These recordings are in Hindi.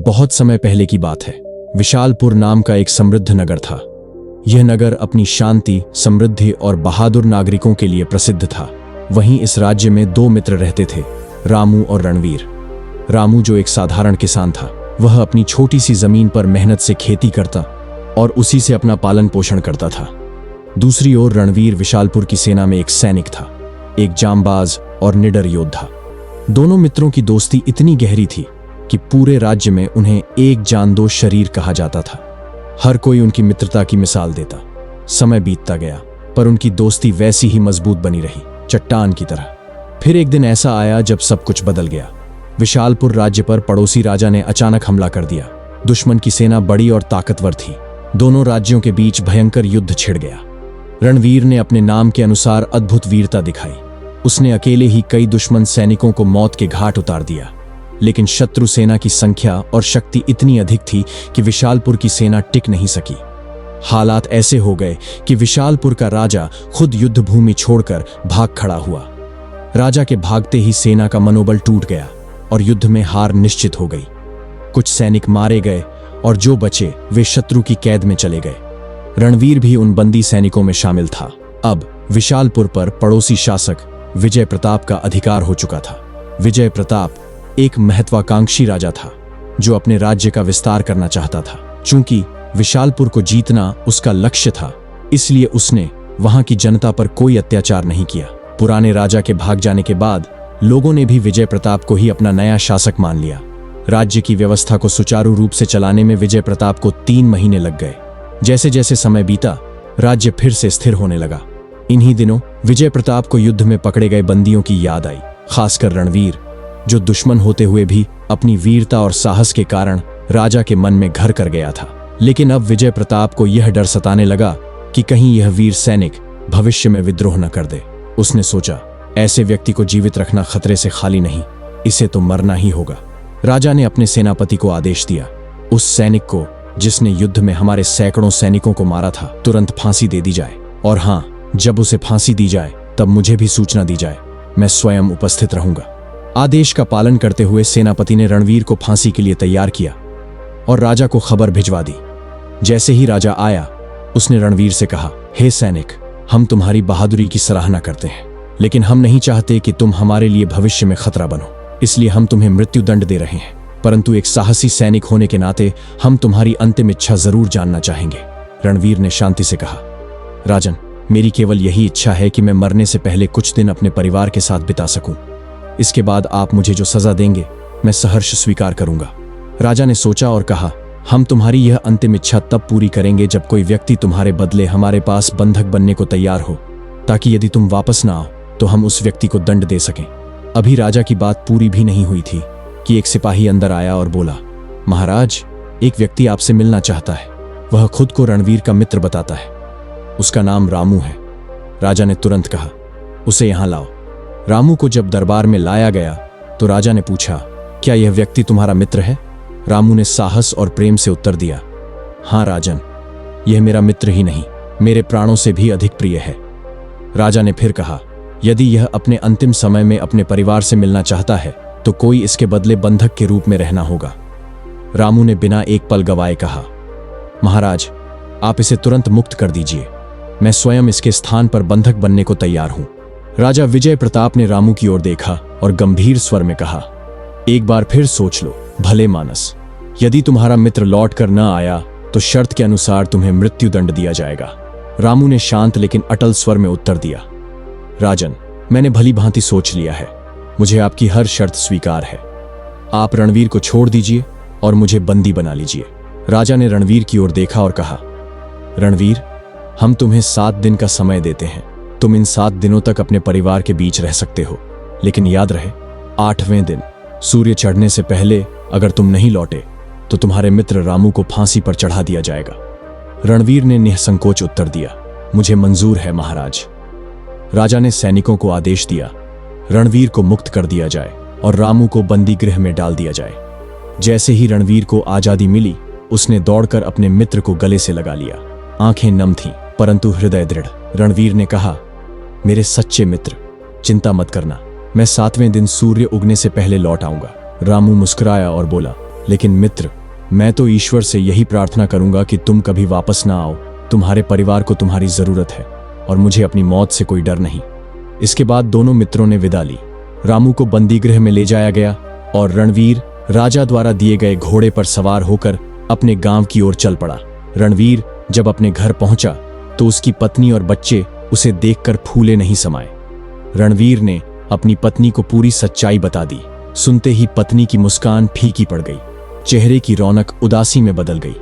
बहुत समय पहले की बात है। विशालपुर नाम का एक समृद्ध नगर था। यह नगर अपनी शांति, समृद्धि और बहादुर नागरिकों के लिए प्रसिद्ध था। वहीं इस राज्य में दो मित्र रहते थे, रामू और रणवीर। रामू, जो एक साधारण किसान था, वह अपनी छोटी सी जमीन पर मेहनत से खेती करता और उसी से अपना पालन पोषण करता था। दूसरी ओर रणवीर विशालपुर की सेना में एक सैनिक था, एक जांबाज और निडर योद्धा। दोनों मित्रों की दोस्ती इतनी गहरी थी कि पूरे राज्य में उन्हें एक जानदोष शरीर कहा जाता था। हर कोई उनकी मित्रता की मिसाल देता। समय बीतता गया, पर उनकी दोस्ती वैसी ही मजबूत बनी रही, चट्टान की तरह। फिर एक दिन ऐसा आया जब सब कुछ बदल गया। विशालपुर राज्य पर पड़ोसी राजा ने अचानक हमला कर दिया। दुश्मन की सेना बड़ी और ताकतवर थी। दोनों राज्यों के बीच भयंकर युद्ध छिड़ गया। रणवीर ने अपने नाम के अनुसार अद्भुत वीरता दिखाई। उसने अकेले ही कई दुश्मन सैनिकों को मौत के घाट उतार दिया। लेकिन शत्रु सेना की संख्या और शक्ति इतनी अधिक थी कि विशालपुर की सेना टिक नहीं सकी। हालात ऐसे हो गए कि विशालपुर का राजा खुद युद्ध भूमि छोड़कर भाग खड़ा हुआ। राजा के भागते ही सेना का मनोबल टूट गया और युद्ध में हार निश्चित हो गई। कुछ सैनिक मारे गए और जो बचे वे शत्रु की कैद में चले गए। रणवीर भी उन बंदी सैनिकों में शामिल था। अब विशालपुर पर पड़ोसी शासक विजय प्रताप का अधिकार हो चुका था। विजय प्रताप एक महत्वाकांक्षी राजा था जो अपने राज्य का विस्तार करना चाहता था। चूंकि विशालपुर को जीतना उसका लक्ष्य था, इसलिए उसने वहां की जनता पर कोई अत्याचार नहीं किया। पुराने राजा के भाग जाने के बाद लोगों ने भी विजय प्रताप को ही अपना नया शासक मान लिया। राज्य की व्यवस्था को सुचारू रूप से चलाने में विजय प्रताप को 3 महीने लग गए। जैसे जैसे समय बीता, राज्य फिर से स्थिर होने लगा। इन्हीं दिनों विजय प्रताप को युद्ध में पकड़े गए बंदियों की याद आई, खासकर रणवीर, जो दुश्मन होते हुए भी अपनी वीरता और साहस के कारण राजा के मन में घर कर गया था। लेकिन अब विजय प्रताप को यह डर सताने लगा कि कहीं यह वीर सैनिक भविष्य में विद्रोह न कर दे। उसने सोचा, ऐसे व्यक्ति को जीवित रखना खतरे से खाली नहीं, इसे तो मरना ही होगा। राजा ने अपने सेनापति को आदेश दिया, उस सैनिक को जिसने युद्ध में हमारे सैकड़ों सैनिकों को मारा था, तुरंत फांसी दे दी जाए। और हाँ, जब उसे फांसी दी जाए तब मुझे भी सूचना दी जाए, मैं स्वयं उपस्थित रहूंगा। आदेश का पालन करते हुए सेनापति ने रणवीर को फांसी के लिए तैयार किया और राजा को खबर भिजवा दी। जैसे ही राजा आया, उसने रणवीर से कहा, हे सैनिक, हम तुम्हारी बहादुरी की सराहना करते हैं, लेकिन हम नहीं चाहते कि तुम हमारे लिए भविष्य में खतरा बनो, इसलिए हम तुम्हें मृत्यु दंड दे रहे हैं। परंतु एक साहसी सैनिक होने के नाते हम तुम्हारी अंतिम इच्छा जरूर जानना चाहेंगे। रणवीर ने शांति से कहा, राजन, मेरी केवल यही इच्छा है कि मैं मरने से पहले कुछ दिन अपने परिवार के साथ बिता सकूं। इसके बाद आप मुझे जो सजा देंगे मैं सहर्ष स्वीकार करूंगा। राजा ने सोचा और कहा, हम तुम्हारी यह अंतिम इच्छा तब पूरी करेंगे जब कोई व्यक्ति तुम्हारे बदले हमारे पास बंधक बनने को तैयार हो, ताकि यदि तुम वापस ना आओ तो हम उस व्यक्ति को दंड दे सकें। अभी राजा की बात पूरी भी नहीं हुई थी कि एक सिपाही अंदर आया और बोला, महाराज, एक व्यक्ति आपसे मिलना चाहता है। वह खुद को रणवीर का मित्र बताता है। उसका नाम रामू है। राजा ने तुरंत कहा, उसे यहां लाओ। रामू को जब दरबार में लाया गया तो राजा ने पूछा, क्या यह व्यक्ति तुम्हारा मित्र है? रामू ने साहस और प्रेम से उत्तर दिया, हाँ राजन, यह मेरा मित्र ही नहीं, मेरे प्राणों से भी अधिक प्रिय है। राजा ने फिर कहा, यदि यह अपने अंतिम समय में अपने परिवार से मिलना चाहता है तो कोई इसके बदले बंधक के रूप में रहना होगा। रामू ने बिना एक पल गवाए कहा, महाराज, आप इसे तुरंत मुक्त कर दीजिए, मैं स्वयं इसके स्थान पर बंधक बनने को तैयार हूं। राजा विजय प्रताप ने रामू की ओर देखा और गंभीर स्वर में कहा, एक बार फिर सोच लो भले मानस, यदि तुम्हारा मित्र लौट कर न आया तो शर्त के अनुसार तुम्हें मृत्यु दंड दिया जाएगा। रामू ने शांत लेकिन अटल स्वर में उत्तर दिया, राजन, मैंने भली भांति सोच लिया है, मुझे आपकी हर शर्त स्वीकार है। आप रणवीर को छोड़ दीजिए और मुझे बंदी बना लीजिए। राजा ने रणवीर की ओर देखा और कहा, रणवीर, हम तुम्हें 7 दिन का समय देते हैं। तुम इन 7 दिनों तक अपने परिवार के बीच रह सकते हो, लेकिन याद रहे, 8वें दिन सूर्य चढ़ने से पहले अगर तुम नहीं लौटे तो तुम्हारे मित्र रामू को फांसी पर चढ़ा दिया जाएगा। रणवीर ने निसंकोच उत्तर दिया, मुझे मंजूर है महाराज। राजा ने सैनिकों को आदेश दिया, रणवीर को मुक्त कर दिया जाए और रामू को बंदी गृह में डाल दिया जाए। जैसे ही रणवीर को आजादी मिली, उसने दौड़कर अपने मित्र को गले से लगा लिया। आंखें नम थीं, परंतु हृदय दृढ़। रणवीर ने कहा, मेरे सच्चे मित्र, चिंता मत करना, मैं 7वें दिन सूर्य उगने से पहले लौट आऊंगा। रामू मुस्कुराया और बोला, लेकिन मित्र, मैं तो ईश्वर से यही प्रार्थना करूंगा कि तुम कभी वापस ना आओ। तुम्हारे परिवार को तुम्हारी जरूरत है और मुझे अपनी मौत से कोई डर नहीं। इसके बाद दोनों मित्रों ने विदा ली। रामू को बंदीगृह में ले जाया गया और रणवीर राजा द्वारा दिए गए घोड़े पर सवार होकर अपने गांव की ओर चल पड़ा। रणवीर जब अपने घर पहुंचा तो उसकी पत्नी और बच्चे उसे देखकर फूले नहीं समाये। रणवीर ने अपनी पत्नी को पूरी सच्चाई बता दी। सुनते ही पत्नी की मुस्कान फीकी पड़ गई, चेहरे की रौनक उदासी में बदल गई।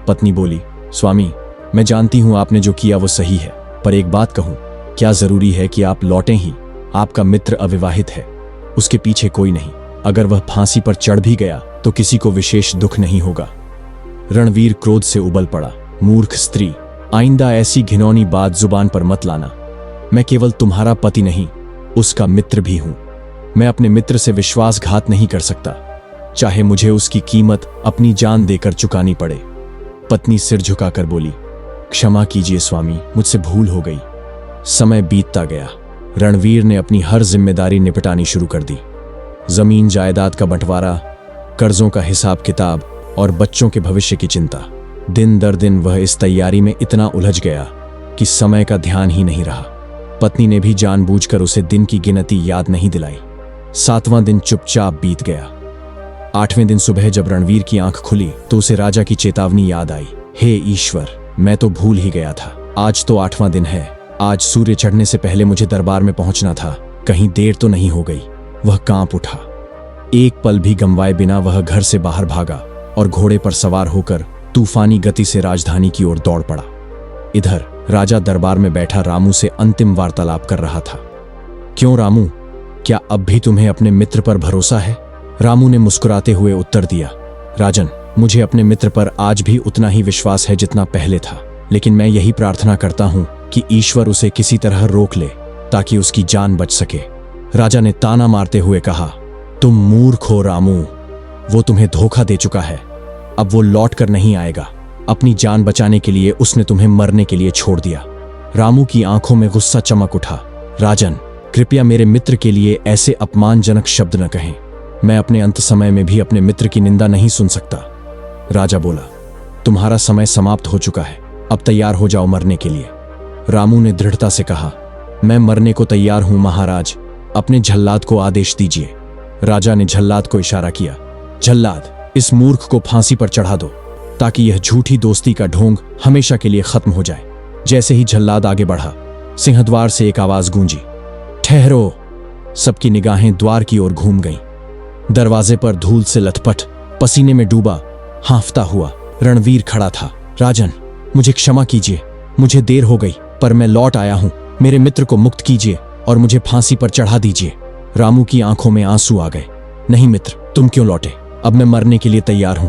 पत्नी बोली, स्वामी, मैं जानती हूं आपने जो किया वो सही है, पर एक बात कहूं, क्या जरूरी है कि आप लौटें ही? आपका मित्र अविवाहित है, उसके पीछे कोई नहीं। अगर वह फांसी पर चढ़ भी गया तो किसी को विशेष दुख नहीं होगा। रणवीर क्रोध से उबल पड़ा। मूर्ख स्त्री, आइंदा ऐसी घिनौनी बात जुबान पर मत लाना। मैं केवल तुम्हारा पति नहीं, उसका मित्र भी हूं। मैं अपने मित्र से विश्वासघात नहीं कर सकता, चाहे मुझे उसकी कीमत अपनी जान देकर चुकानी पड़े। पत्नी सिर झुकाकर बोली, क्षमा कीजिए स्वामी, मुझसे भूल हो गई। समय बीतता गया। रणवीर ने अपनी हर जिम्मेदारी निपटानी शुरू कर दी। जमीन जायदाद का बंटवारा, कर्जों का हिसाब किताब और बच्चों के भविष्य की चिंता। दिन दर दिन वह इस तैयारी में इतना उलझ गया कि समय का ध्यान ही नहीं रहा। पत्नी ने भी जानबूझकर उसे दिन की गिनती याद नहीं दिलाई। 7वां दिन चुपचाप बीत गया। 8वें दिन सुबह जब रणवीर की आंख खुली तो उसे राजा की चेतावनी याद आई। हे ईश्वर, मैं तो भूल ही गया था। आज तो 8वां दिन है। आज सूर्य चढ़ने से पहले मुझे दरबार में पहुंचना था। कहीं देर तो नहीं हो गई? वह कांप उठा। एक पल भी गंवाए बिना वह घर से बाहर भागा और घोड़े पर सवार होकर तूफानी गति से राजधानी की ओर दौड़ पड़ा। इधर राजा दरबार में बैठा रामू से अंतिम वार्तालाप कर रहा था। क्यों रामू, क्या अब भी तुम्हें अपने मित्र पर भरोसा है? रामू ने मुस्कुराते हुए उत्तर दिया, राजन, मुझे अपने मित्र पर आज भी उतना ही विश्वास है जितना पहले था, लेकिन मैं यही प्रार्थना करता हूं कि ईश्वर उसे किसी तरह रोक ले ताकि उसकी जान बच सके। राजा ने ताना मारते हुए कहा, तुम मूर्ख हो रामू, वो तुम्हें धोखा दे चुका है। अब वो लौट कर नहीं आएगा। अपनी जान बचाने के लिए उसने तुम्हें मरने के लिए छोड़ दिया। रामू की आंखों में गुस्सा चमक उठा। राजन, कृपया मेरे मित्र के लिए ऐसे अपमानजनक शब्द न कहें। मैं अपने अंत समय में भी अपने मित्र की निंदा नहीं सुन सकता। राजा बोला, तुम्हारा समय समाप्त हो चुका है, अब तैयार हो जाओ मरने के लिए। रामू ने दृढ़ता से कहा, मैं मरने को तैयार हूं महाराज, अपने झल्लाद को आदेश दीजिए। राजा ने झल्लाद को इशारा किया, झल्लाद, इस मूर्ख को फांसी पर चढ़ा दो ताकि यह झूठी दोस्ती का ढोंग हमेशा के लिए खत्म हो जाए। जैसे ही झल्लाद आगे बढ़ा, सिंहद्वार से एक आवाज गूंजी, ठहरो। सबकी निगाहें द्वार की ओर घूम गईं। दरवाजे पर धूल से लथपथ, पसीने में डूबा, हांफता हुआ रणवीर खड़ा था। राजन, मुझे क्षमा कीजिए, मुझे देर हो गई, पर मैं लौट आया हूं। मेरे मित्र को मुक्त कीजिए और मुझे फांसी पर चढ़ा दीजिए। रामू की आंखों में आंसू आ गए। नहीं मित्र, तुम क्यों लौटे? अब मैं मरने के लिए तैयार हूं।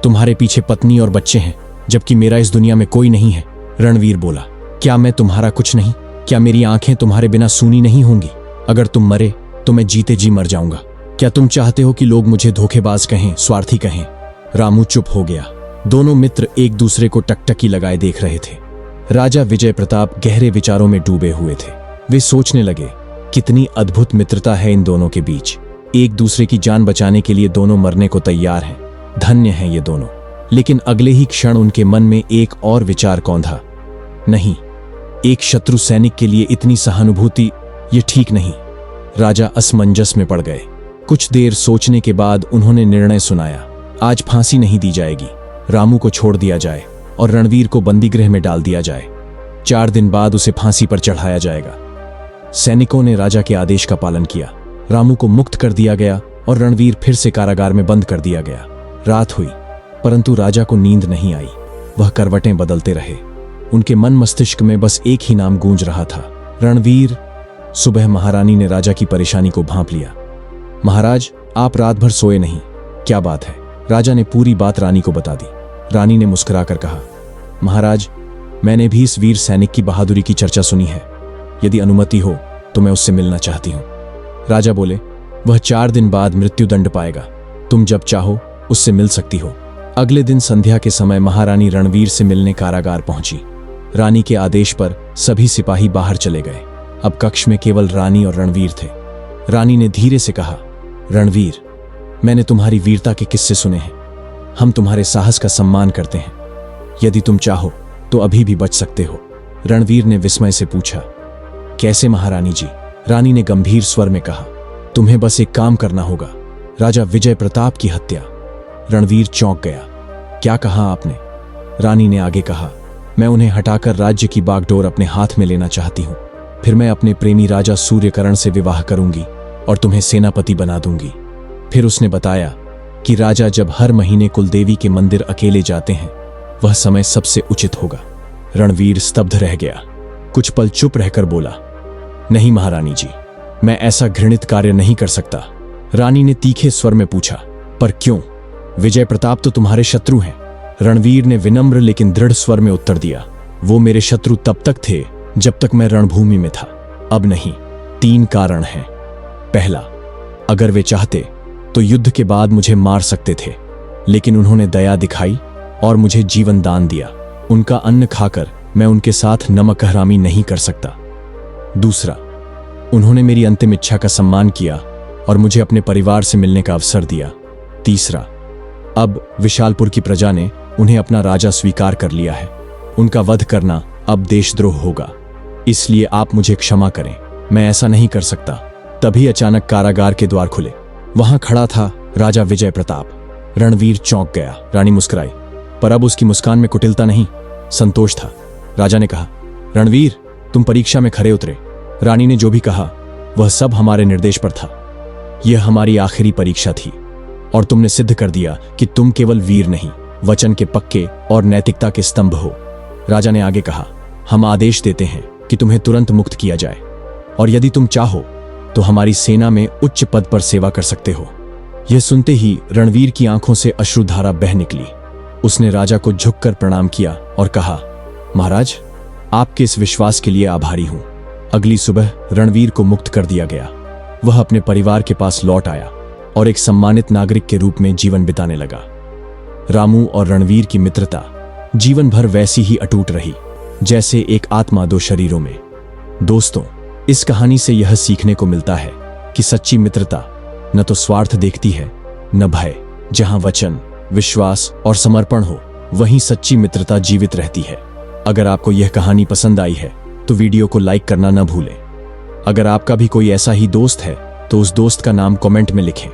तुम्हारे पीछे पत्नी और बच्चे हैं, जबकि मेरा इस दुनिया में कोई नहीं है। रणवीर बोला, क्या मैं तुम्हारा कुछ नहीं? क्या मेरी आंखें तुम्हारे बिना सूनी नहीं होंगी? अगर तुम मरे तो मैं जीते जी मर जाऊंगा। क्या तुम चाहते हो कि लोग मुझे धोखेबाज कहें, स्वार्थी कहें? रामू चुप हो गया। दोनों मित्र एक दूसरे को टकटकी लगाए देख रहे थे। राजा विजय प्रताप गहरे विचारों में डूबे हुए थे। वे सोचने लगे, कितनी अद्भुत मित्रता है इन दोनों के बीच। एक दूसरे की जान बचाने के लिए दोनों मरने को तैयार हैं। धन्य हैं ये दोनों। लेकिन अगले ही क्षण उनके मन में एक और विचार कौंधा, नहीं, एक शत्रु सैनिक के लिए इतनी सहानुभूति, ये ठीक नहीं। राजा असमंजस में पड़ गए। कुछ देर सोचने के बाद उन्होंने निर्णय सुनाया, आज फांसी नहीं दी जाएगी, रामू को छोड़ दिया जाए और रणवीर को बंदीगृह में डाल दिया जाए। 4 दिन बाद उसे फांसी पर चढ़ाया जाएगा। सैनिकों ने राजा के आदेश का पालन किया। रामू को मुक्त कर दिया गया और रणवीर फिर से कारागार में बंद कर दिया गया। रात हुई, परंतु राजा को नींद नहीं आई। वह करवटें बदलते रहे। उनके मन मस्तिष्क में बस एक ही नाम गूंज रहा था, रणवीर। सुबह महारानी ने राजा की परेशानी को भांप लिया। महाराज, आप रात भर सोए नहीं, क्या बात है? राजा ने पूरी बात रानी को बता दी। रानी ने मुस्कुराकर कहा, महाराज, मैंने भी इस वीर सैनिक की बहादुरी की चर्चा सुनी है। यदि अनुमति हो तो मैं उससे मिलना चाहती हूं। राजा बोले, वह 4 दिन बाद मृत्युदंड पाएगा। तुम जब चाहो उससे मिल सकती हो। अगले दिन संध्या के समय महारानी रणवीर से मिलने कारागार पहुंची। रानी के आदेश पर सभी सिपाही बाहर चले गए। अब कक्ष में केवल रानी और रणवीर थे। रानी ने धीरे से कहा, रणवीर, मैंने तुम्हारी वीरता के किस्से सुने हैं। हम तुम्हारे साहस का सम्मान करते हैं। यदि तुम चाहो तो अभी भी बच सकते हो। रणवीर ने विस्मय से पूछा। कैसे महारानी जी? रानी ने गंभीर स्वर में कहा। तुम्हें बस एक काम करना होगा, राजा विजय प्रताप की हत्या। रणवीर चौंक गया। क्या कहा आपने? रानी ने आगे कहा, मैं उन्हें हटाकर राज्य की बागडोर अपने हाथ में लेना चाहती हूं। फिर मैं अपने प्रेमी राजा सूर्यकर्ण से विवाह करूंगी और तुम्हें सेनापति बना दूंगी। फिर उसने बताया कि राजा जब हर महीने कुलदेवी के मंदिर अकेले जाते हैं, वह समय सबसे उचित होगा। रणवीर स्तब्ध रह गया। कुछ पल चुप रहकर बोला, नहीं महारानी जी, मैं ऐसा घृणित कार्य नहीं कर सकता। रानी ने तीखे स्वर में पूछा, पर क्यों? विजय प्रताप तो तुम्हारे शत्रु हैं। रणवीर ने विनम्र लेकिन दृढ़ स्वर में उत्तर दिया, वो मेरे शत्रु तब तक थे जब तक मैं रणभूमि में था, अब नहीं। 3 कारण हैं। पहला, अगर वे चाहते तो युद्ध के बाद मुझे मार सकते थे, लेकिन उन्होंने दया दिखाई और मुझे जीवन दान दिया। उनका अन्न खाकर मैं उनके साथ नमक हरामी नहीं कर सकता। दूसरा, उन्होंने मेरी अंतिम इच्छा का सम्मान किया और मुझे अपने परिवार से मिलने का अवसर दिया। तीसरा, अब विशालपुर की प्रजा ने उन्हें अपना राजा स्वीकार कर लिया है। उनका वध करना अब देशद्रोह होगा, इसलिए आप मुझे क्षमा करें, मैं ऐसा नहीं कर सकता। तभी अचानक कारागार के द्वार खुले। वहां खड़ा था राजा विजय प्रताप। रणवीर चौंक गया। रानी मुस्कुराई, पर अब उसकी मुस्कान में कुटिलता नहीं, संतोष था। राजा ने कहा, रणवीर, तुम परीक्षा में खरे उतरे। रानी ने जो भी कहा वह सब हमारे निर्देश पर था। यह हमारी आखिरी परीक्षा थी और तुमने सिद्ध कर दिया कि तुम केवल वीर नहीं, वचन के पक्के और नैतिकता के स्तंभ हो। राजा ने आगे कहा, हम आदेश देते हैं कि तुम्हें तुरंत मुक्त किया जाए और यदि तुम चाहो तो हमारी सेना में उच्च पद पर सेवा कर सकते हो। यह सुनते ही रणवीर की आंखों से अश्रुधारा बह निकली। उसने राजा को झुककर प्रणाम किया और कहा, महाराज, आपके इस विश्वास के लिए आभारी हूं। अगली सुबह रणवीर को मुक्त कर दिया गया। वह अपने परिवार के पास लौट आया और एक सम्मानित नागरिक के रूप में जीवन बिताने लगा। रामू और रणवीर की मित्रता जीवन भर वैसी ही अटूट रही जैसे एक आत्मा 2 शरीरों में। दोस्तों, इस कहानी से यह सीखने को मिलता है कि सच्ची मित्रता न तो स्वार्थ देखती है, न भय। जहां वचन, विश्वास और समर्पण हो, वहीं सच्ची मित्रता जीवित रहती है। अगर आपको यह कहानी पसंद आई है तो वीडियो को लाइक करना न भूलें। अगर आपका भी कोई ऐसा ही दोस्त है तो उस दोस्त का नाम कमेंट में लिखें।